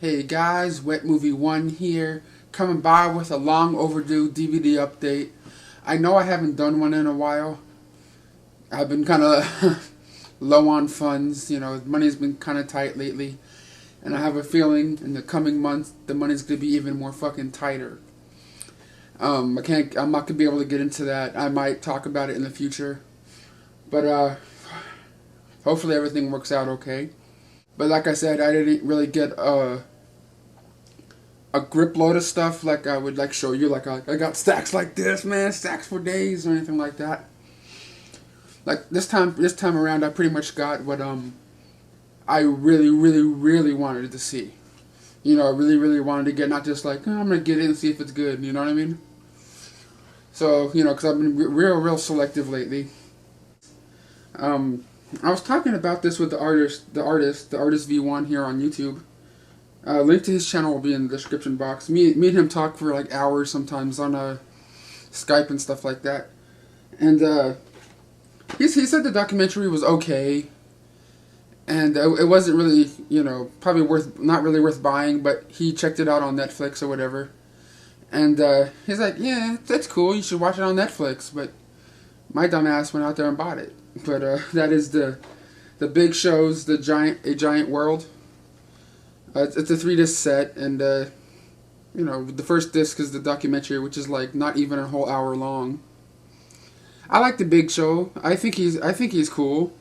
Hey guys, Wet Movie 1 here, coming by with a long overdue DVD update. I know I haven't done one in a while. I've been kind of low on funds, money's been kind of tight lately. And I have a feeling in the coming months, the money's going to be even more fucking tighter. I'm not going to be able to get into that. I might talk about it in the future. But hopefully everything works out okay. But like I said, I didn't really get a grip load of stuff like I would show you. I got stacks like this, man, stacks for days or anything like that. Like this time around, I pretty much got what I really wanted to see. I really wanted to get, not just like, I'm gonna get it and see if it's good. You know what I mean? So because I've been real selective lately. I was talking about this with the artist V1 here on YouTube. Link to his channel will be in the description box. Me and him talk for like hours sometimes on Skype and stuff like that. And he said the documentary was okay, and it wasn't really probably not really worth buying, but he checked it out on Netflix or whatever. And he's like, yeah, that's cool, you should watch it on Netflix. But my dumb ass went out there and bought it. But that is the Big Show's A Giant World. It's a 3-disc set, and the first disc is the documentary, which is like not even a whole hour long. I like the Big Show. I think he's cool.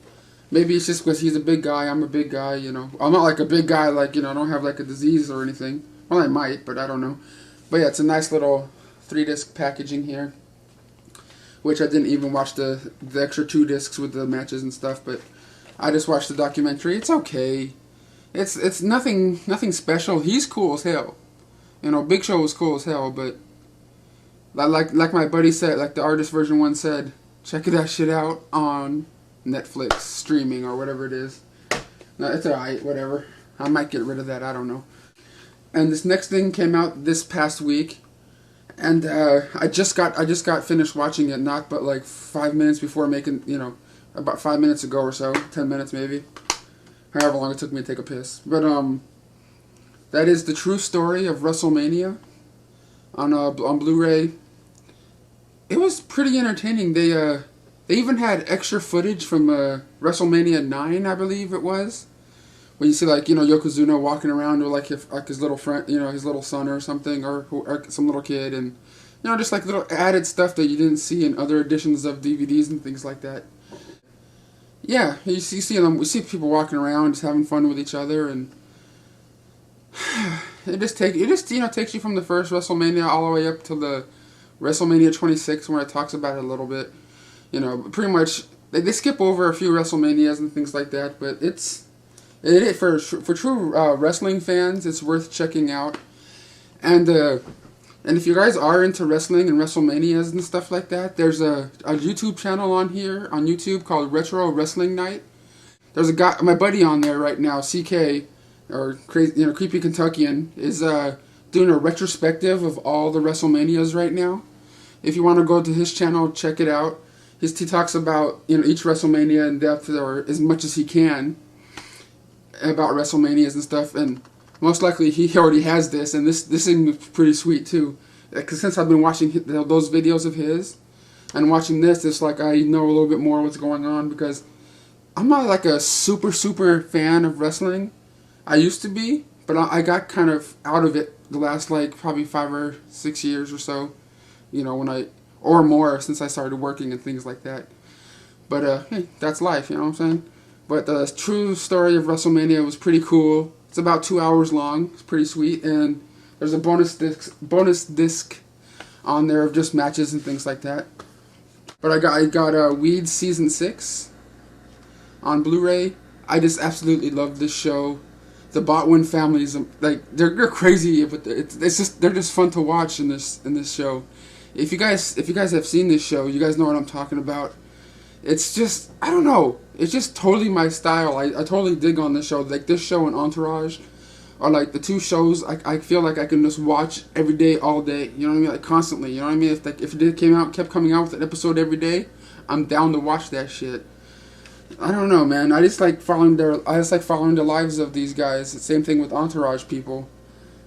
Maybe it's just because he's a big guy. I'm a big guy. I'm not like a big guy. I don't have like a disease or anything. Well, I might, but I don't know. But yeah, it's a nice little 3-disc packaging here. Which I didn't even watch the extra 2 discs with the matches and stuff, but I just watched the documentary. It's okay. It's nothing special. He's cool as hell. Big Show was cool as hell, but like my buddy said, like the artist version 1 said, check that shit out on Netflix streaming or whatever it is. No, it's alright, whatever. I might get rid of that, I don't know. And this next thing came out this past week. And I just got finished watching it, not but like 5 minutes before making, about 5 minutes ago or so, 10 minutes maybe, however long it took me to take a piss. But that is the true story of WrestleMania on Blu-ray. It was pretty entertaining. They even had extra footage from WrestleMania 9, I believe it was, when you see Yokozuna walking around with like his little friend, his little son or something, or some little kid, and just like little added stuff that you didn't see in other editions of DVDs and things like that. Yeah, we see people walking around just having fun with each other, and it just takes you from the first WrestleMania all the way up to the WrestleMania 26, where it talks about it a little bit. Pretty much they skip over a few WrestleManias and things like that, but for true wrestling fans, it's worth checking out. And if you guys are into wrestling and WrestleManias and stuff like that, there's a YouTube channel on YouTube called Retro Wrestling Night. There's a guy, my buddy on there right now, CK, or crazy, Creepy Kentuckian, is doing a retrospective of all the WrestleManias right now. If you want to go to his channel, check it out. He talks about each WrestleMania in depth, or as much as he can, about WrestleManias and stuff, and most likely he already has this, and this seems pretty sweet too. Because since I've been watching those videos of his and watching this, it's like I know a little bit more what's going on, because I'm not like a super fan of wrestling. I used to be, but I got kind of out of it the last like probably 5 or 6 years or so, or more, since I started working and things like that. But hey, that's life, you know what I'm saying? But the true story of WrestleMania was pretty cool. It's about 2 hours long. It's pretty sweet, and there's a bonus disc on there of just matches and things like that. But I got Weeds Season 6 on Blu-ray. I just absolutely love this show. The Botwin families, like they're crazy, but they're just fun to watch in this show. If you guys have seen this show, you guys know what I'm talking about. It's just, I don't know, it's just totally my style. I totally dig on this show. Like this show and Entourage are like the 2 shows I feel like I can just watch every day, all day. You know what I mean? Like constantly. You know what I mean? If it kept coming out with an episode every day, I'm down to watch that shit. I don't know, man. I just like following the lives of these guys. The same thing with Entourage people.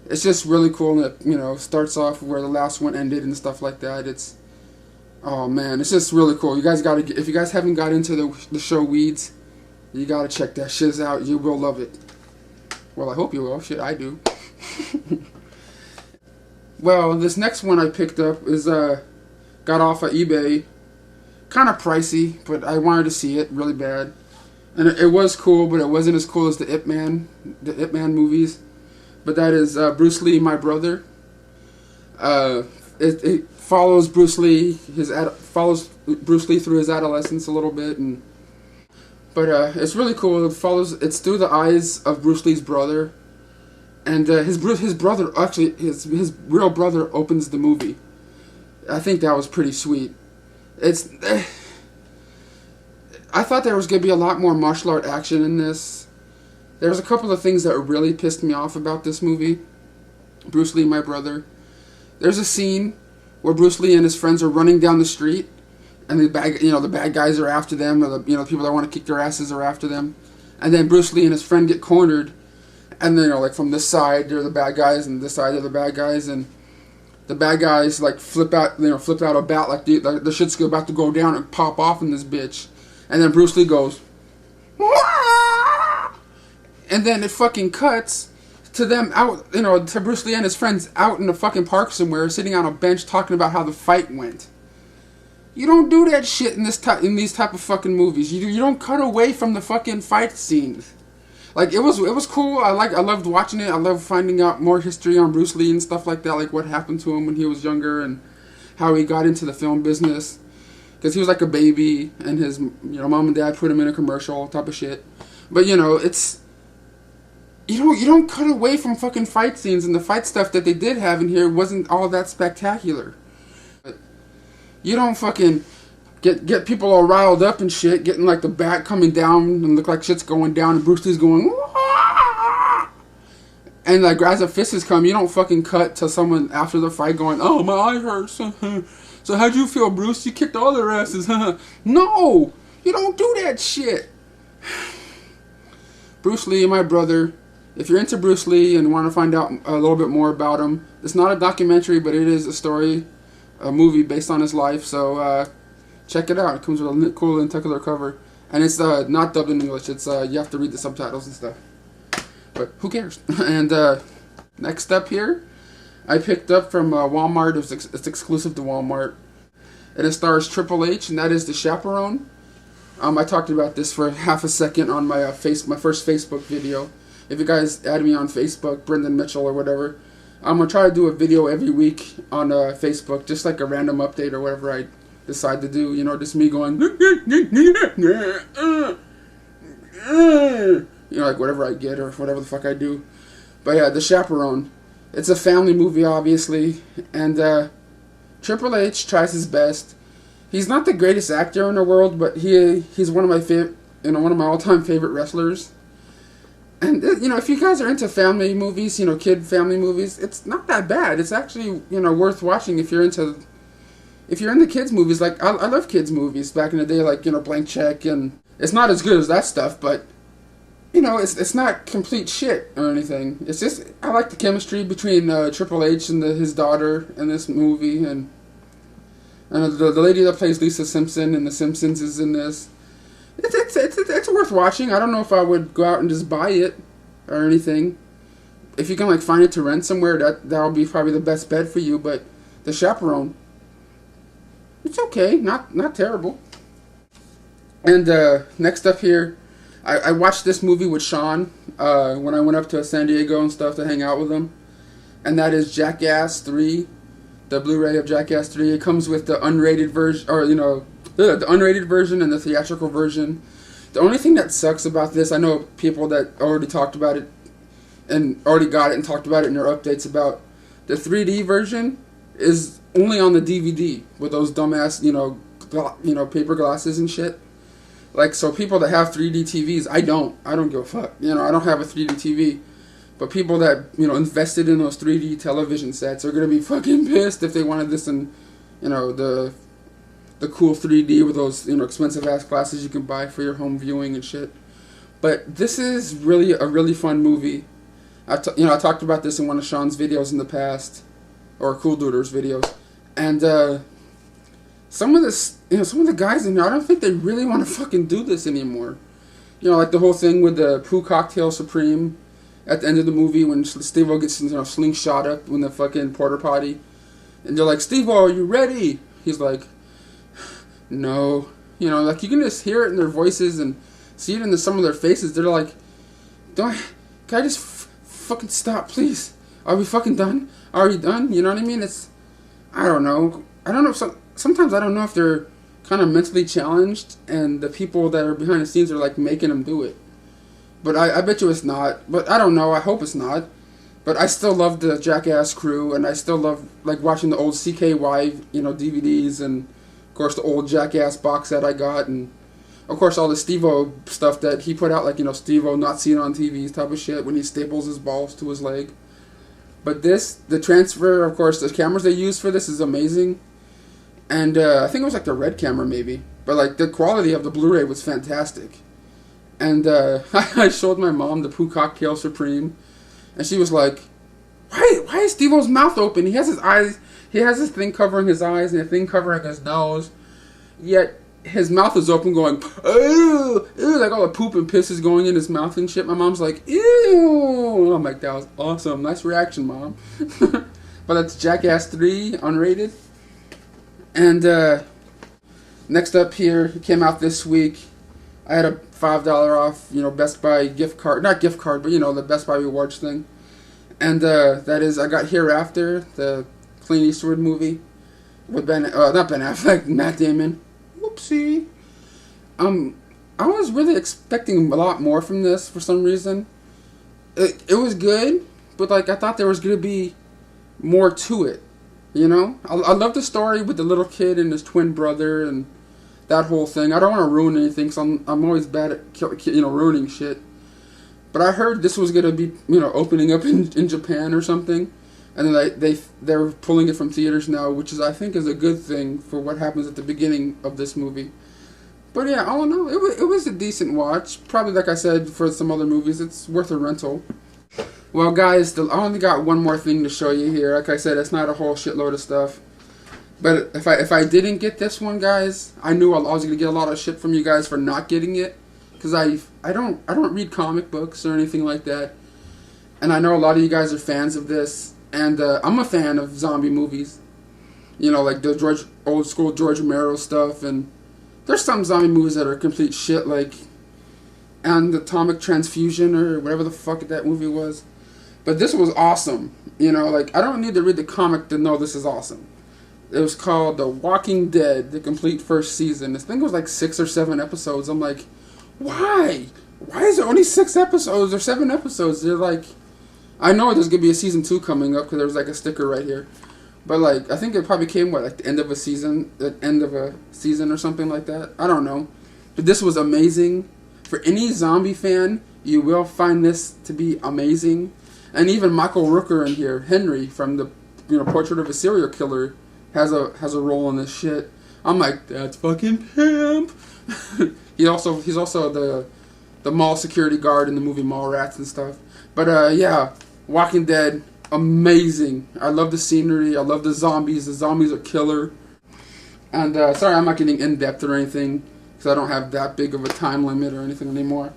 It's just really cool that, starts off where the last one ended and stuff like that. Oh man, it's just really cool. You guys gotta, if you guys haven't got into the show Weeds, you gotta check that shit out. You will love it. Well, I hope you will. Shit, I do. Well, this next one I picked up is got off of eBay. Kind of pricey, but I wanted to see it really bad. And it was cool, but it wasn't as cool as the Ip Man movies. But that is Bruce Lee, My Brother. It follows Bruce Lee through his adolescence a little bit, but it's really cool. It's through the eyes of Bruce Lee's brother, and his brother actually his real brother opens the movie. I think that was pretty sweet. I thought there was gonna be a lot more martial art action in this. There's a couple of things that really pissed me off about this movie. Bruce Lee, My Brother. There's a scene where Bruce Lee and his friends are running down the street, and the bad guys are after them, or the people that want to kick their asses are after them, and then Bruce Lee and his friend get cornered, and then like from this side they're the bad guys, and this side they're the bad guys, and the bad guys like flip out a bat like the shit's about to go down and pop off in this bitch, and then Bruce Lee goes, Wah! And then it fucking cuts to them out, to Bruce Lee and his friends out in the fucking park somewhere, sitting on a bench talking about how the fight went. You don't do that shit in these type of fucking movies. You don't cut away from the fucking fight scenes. Like it was cool. I loved watching it. I loved finding out more history on Bruce Lee and stuff like that, like what happened to him when he was younger and how he got into the film business. Because he was like a baby, and his mom and dad put him in a commercial type of shit. But it's. You don't cut away from fucking fight scenes, and the fight stuff that they did have in here wasn't all that spectacular. But you don't fucking get people all riled up and shit, getting like the bat coming down and look like shit's going down, and Bruce Lee's going, Wah! And like as the fists come, you don't fucking cut to someone after the fight going, oh, my eye hurts. So how'd you feel, Bruce? You kicked all their asses, huh? No! You don't do that shit! Bruce Lee, My Brother. If you're into Bruce Lee and want to find out a little bit more about him, it's not a documentary, but it is a movie based on his life, so check it out. It comes with a cool lenticular cover, and it's not dubbed in English. It's you have to read the subtitles and stuff, but who cares? And next up here, I picked up from Walmart. It's exclusive to Walmart, and it stars Triple H, and that is The Chaperone. I talked about this for half a second on my my first Facebook video. If you guys add me on Facebook, Brendan Mitchell or whatever, I'm going to try to do a video every week on Facebook, just like a random update or whatever I decide to do. Just me going, like whatever I get or whatever the fuck I do. But yeah, The Chaperone. It's a family movie, obviously, and Triple H tries his best. He's not the greatest actor in the world, but he's one of my all-time favorite wrestlers. And, if you guys are into family movies, kid family movies, it's not that bad. It's actually, worth watching if you're into kids movies. Like, I love kids movies back in the day, like, Blank Check, and it's not as good as that stuff, but, it's not complete shit or anything. It's just, I like the chemistry between Triple H and his daughter in this movie, and the lady that plays Lisa Simpson in The Simpsons is in this. It's worth watching. I don't know if I would go out and just buy it or anything. If you can find it to rent somewhere, that'll be probably the best bet for you. But The Chaperone, it's okay, not terrible. And next up here, I watched this movie with Sean when I went up to San Diego and stuff to hang out with him, and that is Jackass 3, the Blu-ray of Jackass 3. It comes with the unrated version, or the unrated version and the theatrical version. The only thing that sucks about this, I know people that already talked about it and already got it and talked about it in their updates about the 3D version is only on the DVD with those dumbass, paper glasses and shit. Like, so people that have 3D TVs, I don't give a fuck. I don't have a 3D TV. But people that, invested in those 3D television sets are going to be fucking pissed if they wanted this in, the the cool 3D with those, you know, expensive ass glasses you can buy for your home viewing and shit. But this is really a really fun movie. I talked about this in one of Sean's videos in the past, or Cool Duder's videos, and some of the guys in there, I don't think they really want to fucking do this anymore. You know, like the whole thing with the Pooh Cocktail Supreme at the end of the movie when Steve-O gets, you know, slingshot up in the fucking porta potty, and they're like, "Steve-O, are you ready?" He's like, "No." You know, like you can just hear it in their voices and see it in some of their faces. They're like, can I just fucking stop, please? Are we fucking done? Are we done? You know what I mean? I don't know. Sometimes I don't know if they're kind of mentally challenged and the people that are behind the scenes are like making them do it. But I bet you it's not. But I don't know. I hope it's not. But I still love the Jackass crew, and I still love like watching the old CKY, you know, DVDs, and of course the old Jackass box set I got, and of course all the Steve-O stuff that he put out, like, you know, Steve-O not seen on TV type of shit when he staples his balls to his leg. But the transfer, of course, the cameras they use for this is amazing. And I think it was like the red camera maybe. But like the quality of the Blu Ray was fantastic. And I showed my mom the Pooh Cocktail Supreme. And she was like, why is Steve-O's mouth open? He has his eyes, he has this thing covering his eyes and a thing covering his nose. Yet his mouth is open going, "Ew, ew," like all the poop and piss is going in his mouth and shit. My mom's like, "Ew." I'm like, that was awesome. Nice reaction, Mom. But that's Jackass 3, unrated. And next up here, it came out this week. I had a $5 off, you know, Best Buy gift card. Not gift card, but, you know, the Best Buy rewards thing. And that is, I got Hereafter, the Clint Eastwood movie. With not Ben Affleck, Matt Damon. Whoopsie. I was really expecting a lot more from this for some reason. It was good, but like I thought there was gonna be more to it. You know, I love the story with the little kid and his twin brother and that whole thing. I don't want to ruin anything, so I'm always bad at, you know, ruining shit. But I heard this was gonna be, you know, opening up in Japan or something, and then they're pulling it from theaters now, which is, I think, is a good thing for what happens at the beginning of this movie. But yeah, all in all, it was a decent watch. Probably, like I said, for some other movies, it's worth a rental. Well, guys, I only got one more thing to show you here. Like I said, it's not a whole shitload of stuff. But if I didn't get this one, guys, I knew I was gonna get a lot of shit from you guys for not getting it, because I don't read comic books or anything like that, and I know a lot of you guys are fans of this, and I'm a fan of zombie movies. You know, like the old school George Romero stuff, and there's some zombie movies that are complete shit, like Atomic Transfusion or whatever the fuck that movie was. But this was awesome. You know, like, I don't need to read the comic to know this is awesome. It was called The Walking Dead, the complete first season. I think it was like 6 or 7 episodes. I'm like, why? Why is there only 6 episodes or 7 episodes? They're like, I know there's going to be a season 2 coming up because there's like a sticker right here. But like, I think it probably came, like the end of a season or something like that. I don't know. But this was amazing. For any zombie fan, you will find this to be amazing. And even Michael Rooker in here, Henry from the Portrait of a Serial Killer, has a role in this shit. I'm like, that's fucking pimp. He's also the mall security guard in the movie Mallrats and stuff. But yeah, Walking Dead, amazing. I love the scenery. I love the zombies. The zombies are killer. And sorry, I'm not getting in depth or anything because I don't have that big of a time limit or anything anymore.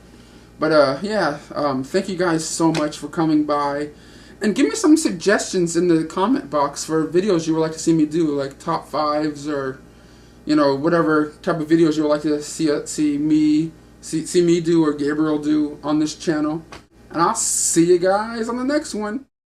But yeah, thank you guys so much for coming by. And give me some suggestions in the comment box for videos you would like to see me do, like top 5s or, whatever type of videos you would like to see me do or Gabriel do on this channel. And I'll see you guys on the next one.